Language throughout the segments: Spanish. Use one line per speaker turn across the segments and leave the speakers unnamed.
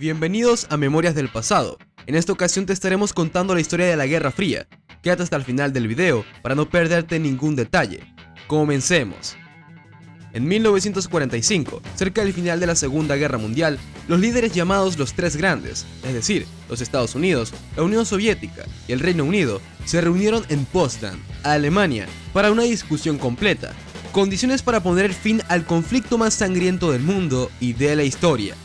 Bienvenidos a Memorias del Pasado. En esta ocasión te estaremos contando la historia de la Guerra Fría. Quédate hasta el final del video para no perderte ningún detalle. Comencemos. En 1945, cerca del final de la Segunda Guerra Mundial, los líderes llamados los Tres Grandes, es decir, los Estados Unidos, la Unión Soviética y el Reino Unido, se reunieron en Potsdam, Alemania, para una discusión completa, condiciones para poner fin al conflicto más sangriento del mundo y de la historia.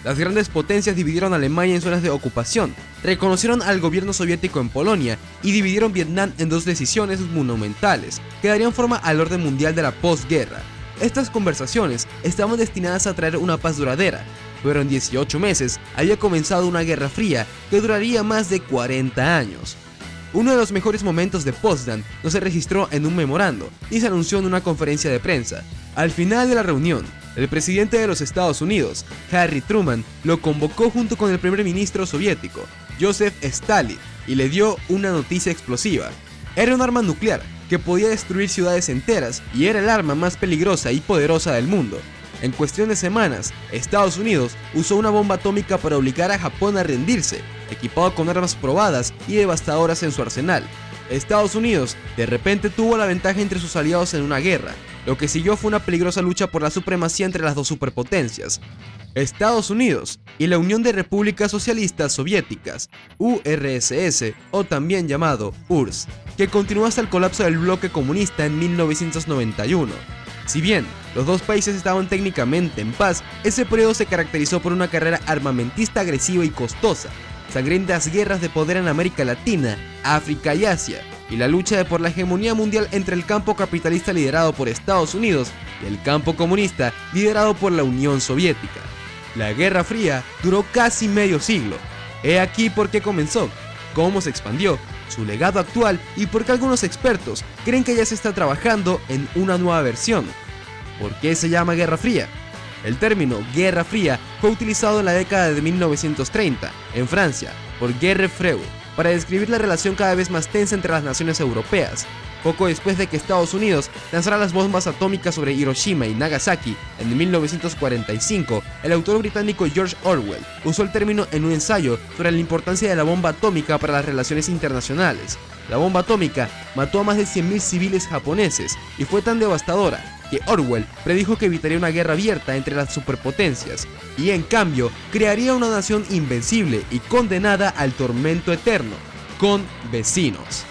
Las grandes potencias dividieron a Alemania en zonas de ocupación, reconocieron al gobierno soviético en Polonia y dividieron Vietnam en dos decisiones monumentales que darían forma al orden mundial de la posguerra. Estas conversaciones estaban destinadas a traer una paz duradera, pero en 18 meses había comenzado una guerra fría que duraría más de 40 años. Uno de los mejores momentos de Potsdam no se registró en un memorando y se anunció en una conferencia de prensa. Al final de la reunión, el presidente de los Estados Unidos, Harry Truman, lo convocó junto con el primer ministro soviético, Joseph Stalin, y le dio una noticia explosiva. Era un arma nuclear que podía destruir ciudades enteras y era el arma más peligrosa y poderosa del mundo. En cuestión de semanas, Estados Unidos usó una bomba atómica para obligar a Japón a rendirse, equipado con armas probadas y devastadoras en su arsenal. Estados Unidos de repente tuvo la ventaja entre sus aliados en una guerra. Lo que siguió fue una peligrosa lucha por la supremacía entre las dos superpotencias, Estados Unidos y la Unión de Repúblicas Socialistas Soviéticas, URSS, o también llamado URSS, que continuó hasta el colapso del bloque comunista en 1991. Si bien los dos países estaban técnicamente en paz, ese periodo se caracterizó por una carrera armamentista agresiva y costosa, sangrientas guerras de poder en América Latina, África y Asia, y la lucha por la hegemonía mundial entre el campo capitalista liderado por Estados Unidos y el campo comunista liderado por la Unión Soviética. La Guerra Fría duró casi medio siglo. He aquí por qué comenzó, cómo se expandió, su legado actual y por qué algunos expertos creen que ya se está trabajando en una nueva versión. ¿Por qué se llama Guerra Fría? El término Guerra Fría fue utilizado en la década de 1930 en Francia por Guerre Freud para describir la relación cada vez más tensa entre las naciones europeas. Poco después de que Estados Unidos lanzara las bombas atómicas sobre Hiroshima y Nagasaki en 1945, el autor británico George Orwell usó el término en un ensayo sobre la importancia de la bomba atómica para las relaciones internacionales. La bomba atómica mató a más de 100.000 civiles japoneses y fue tan devastadora que Orwell predijo que evitaría una guerra abierta entre las superpotencias y en cambio crearía una nación invencible y condenada al tormento eterno, con vecinos.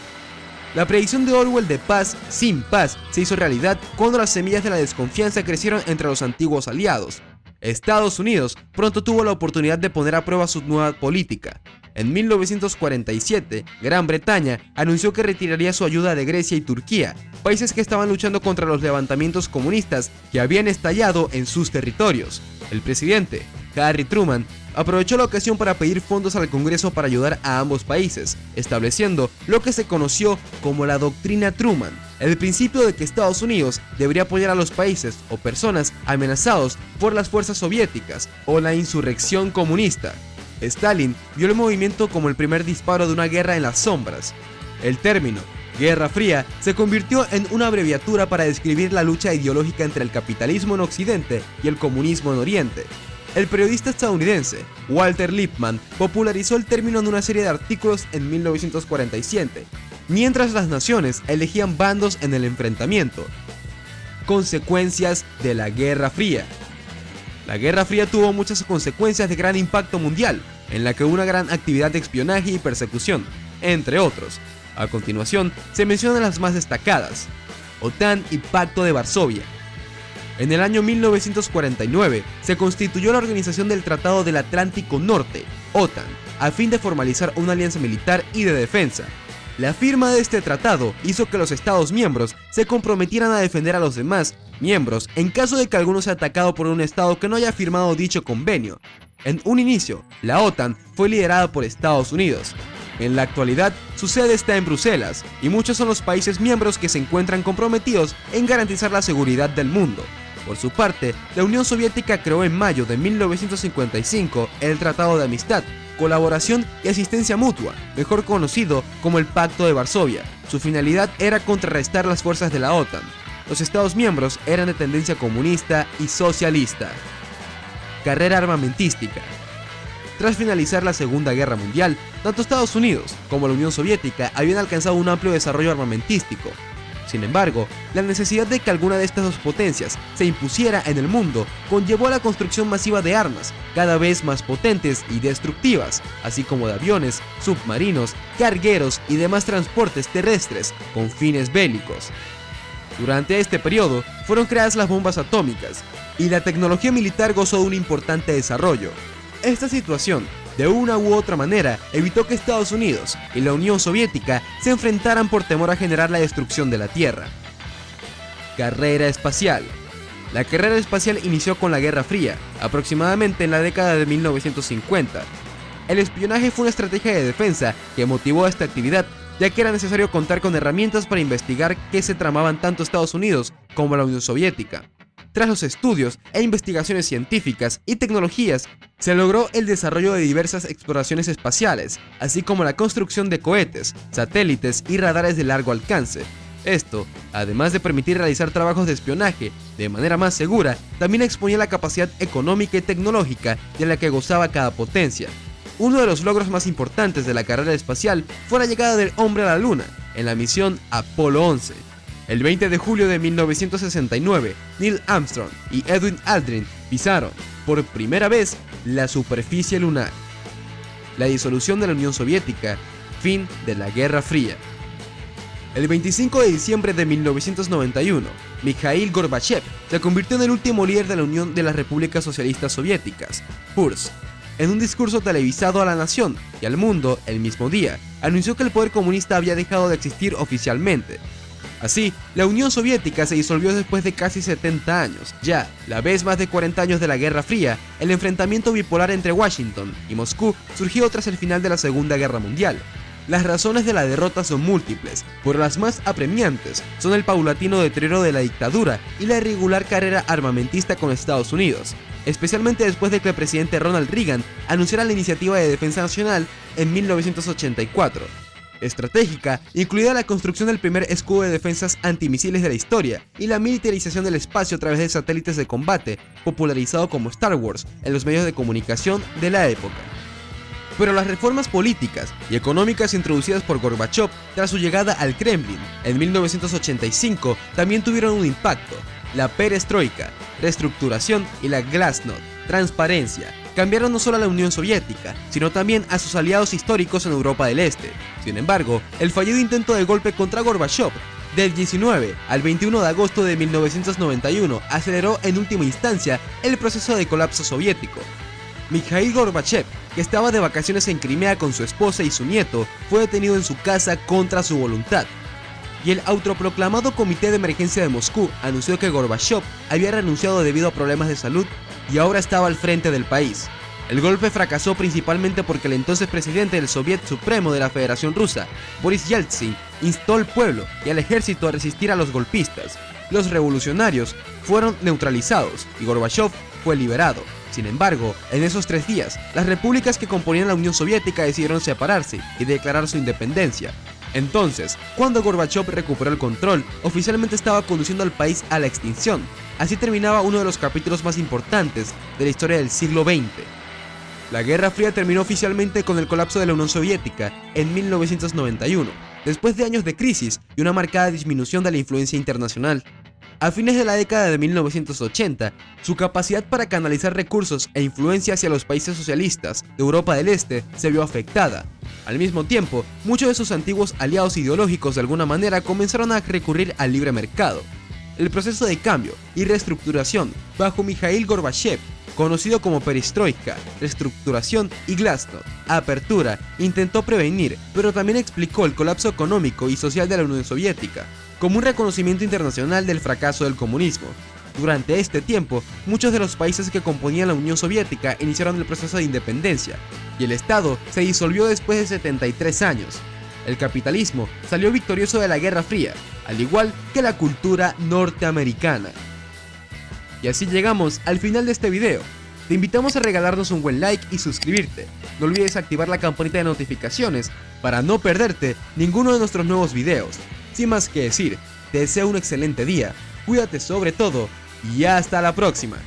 La predicción de Orwell de paz sin paz se hizo realidad cuando las semillas de la desconfianza crecieron entre los antiguos aliados. Estados Unidos pronto tuvo la oportunidad de poner a prueba su nueva política. En 1947, Gran Bretaña anunció que retiraría su ayuda de Grecia y Turquía, países que estaban luchando contra los levantamientos comunistas que habían estallado en sus territorios. El presidente, Harry Truman, aprovechó la ocasión para pedir fondos al Congreso para ayudar a ambos países, estableciendo lo que se conoció como la Doctrina Truman, el principio de que Estados Unidos debería apoyar a los países o personas amenazados por las fuerzas soviéticas o la insurrección comunista. Stalin vio el movimiento como el primer disparo de una guerra en las sombras. El término Guerra Fría se convirtió en una abreviatura para describir la lucha ideológica entre el capitalismo en Occidente y el comunismo en Oriente. El periodista estadounidense Walter Lippmann popularizó el término en una serie de artículos en 1947, mientras las naciones elegían bandos en el enfrentamiento. Consecuencias de la Guerra Fría. La Guerra Fría tuvo muchas consecuencias de gran impacto mundial, en la que hubo una gran actividad de espionaje y persecución, entre otros. A continuación, se mencionan las más destacadas: OTAN y Pacto de Varsovia. En el año 1949 se constituyó la Organización del Tratado del Atlántico Norte, OTAN, a fin de formalizar una alianza militar y de defensa. La firma de este tratado hizo que los Estados miembros se comprometieran a defender a los demás miembros en caso de que alguno sea atacado por un Estado que no haya firmado dicho convenio. En un inicio, la OTAN fue liderada por Estados Unidos. En la actualidad, su sede está en Bruselas y muchos son los países miembros que se encuentran comprometidos en garantizar la seguridad del mundo. Por su parte, la Unión Soviética creó en mayo de 1955 el Tratado de Amistad, Colaboración y Asistencia Mutua, mejor conocido como el Pacto de Varsovia. Su finalidad era contrarrestar las fuerzas de la OTAN. Los Estados miembros eran de tendencia comunista y socialista. Carrera armamentística. Tras finalizar la Segunda Guerra Mundial, tanto Estados Unidos como la Unión Soviética habían alcanzado un amplio desarrollo armamentístico. Sin embargo, la necesidad de que alguna de estas dos potencias se impusiera en el mundo conllevó a la construcción masiva de armas, cada vez más potentes y destructivas, así como de aviones, submarinos, cargueros y demás transportes terrestres con fines bélicos. Durante este periodo fueron creadas las bombas atómicas, y la tecnología militar gozó de un importante desarrollo. Esta situación, de una u otra manera, evitó que Estados Unidos y la Unión Soviética se enfrentaran por temor a generar la destrucción de la Tierra. Carrera espacial. La carrera espacial inició con la Guerra Fría, aproximadamente en la década de 1950. El espionaje fue una estrategia de defensa que motivó esta actividad, ya que era necesario contar con herramientas para investigar qué se tramaban tanto Estados Unidos como la Unión Soviética. Tras los estudios e investigaciones científicas y tecnologías, se logró el desarrollo de diversas exploraciones espaciales, así como la construcción de cohetes, satélites y radares de largo alcance. Esto, además de permitir realizar trabajos de espionaje de manera más segura, también exponía la capacidad económica y tecnológica de la que gozaba cada potencia. Uno de los logros más importantes de la carrera espacial fue la llegada del hombre a la Luna, en la misión Apolo 11. El 20 de julio de 1969, Neil Armstrong y Edwin Aldrin pisaron, por primera vez, la superficie lunar. La disolución de la Unión Soviética, fin de la Guerra Fría. El 25 de diciembre de 1991, Mikhail Gorbachev se convirtió en el último líder de la Unión de las Repúblicas Socialistas Soviéticas, URSS. En un discurso televisado a la nación y al mundo el mismo día, anunció que el poder comunista había dejado de existir oficialmente. Así, la Unión Soviética se disolvió después de casi 70 años. Ya, la vez más de 40 años de la Guerra Fría, el enfrentamiento bipolar entre Washington y Moscú surgió tras el final de la Segunda Guerra Mundial. Las razones de la derrota son múltiples, pero las más apremiantes son el paulatino deterioro de la dictadura y la irregular carrera armamentista con Estados Unidos, especialmente después de que el presidente Ronald Reagan anunciara la Iniciativa de Defensa Nacional en 1984. Estratégica, incluida la construcción del primer escudo de defensas antimisiles de la historia y la militarización del espacio a través de satélites de combate, popularizado como Star Wars en los medios de comunicación de la época. Pero las reformas políticas y económicas introducidas por Gorbachev tras su llegada al Kremlin en 1985 también tuvieron un impacto. La perestroika, reestructuración y la glasnost, transparencia, cambiaron no solo a la Unión Soviética, sino también a sus aliados históricos en Europa del Este. Sin embargo, el fallido intento de golpe contra Gorbachev del 19 al 21 de agosto de 1991 aceleró en última instancia el proceso de colapso soviético. Mikhail Gorbachev, que estaba de vacaciones en Crimea con su esposa y su nieto, fue detenido en su casa contra su voluntad. Y el autoproclamado Comité de Emergencia de Moscú anunció que Gorbachev había renunciado debido a problemas de salud y ahora estaba al frente del país. El golpe fracasó principalmente porque el entonces presidente del Soviet Supremo de la Federación Rusa, Boris Yeltsin, instó al pueblo y al ejército a resistir a los golpistas. Los revolucionarios fueron neutralizados y Gorbachev fue liberado. Sin embargo, en esos 3 días, las repúblicas que componían la Unión Soviética decidieron separarse y declarar su independencia. Entonces, cuando Gorbachev recuperó el control, oficialmente estaba conduciendo al país a la extinción. Así terminaba uno de los capítulos más importantes de la historia del siglo XX. La Guerra Fría terminó oficialmente con el colapso de la Unión Soviética en 1991, después de años de crisis y una marcada disminución de la influencia internacional. A fines de la década de 1980, su capacidad para canalizar recursos e influencia hacia los países socialistas de Europa del Este se vio afectada. Al mismo tiempo, muchos de sus antiguos aliados ideológicos de alguna manera comenzaron a recurrir al libre mercado. El proceso de cambio y reestructuración bajo Mikhail Gorbachev, conocido como perestroika, reestructuración y glasnost, apertura, intentó prevenir, pero también explicó el colapso económico y social de la Unión Soviética, como un reconocimiento internacional del fracaso del comunismo. Durante este tiempo, muchos de los países que componían la Unión Soviética iniciaron el proceso de independencia, y el Estado se disolvió después de 73 años. El capitalismo salió victorioso de la Guerra Fría, al igual que la cultura norteamericana. Y así llegamos al final de este video. Te invitamos a regalarnos un buen like y suscribirte. No olvides activar la campanita de notificaciones para no perderte ninguno de nuestros nuevos videos. Sin más que decir, te deseo un excelente día, cuídate sobre todo y hasta la próxima.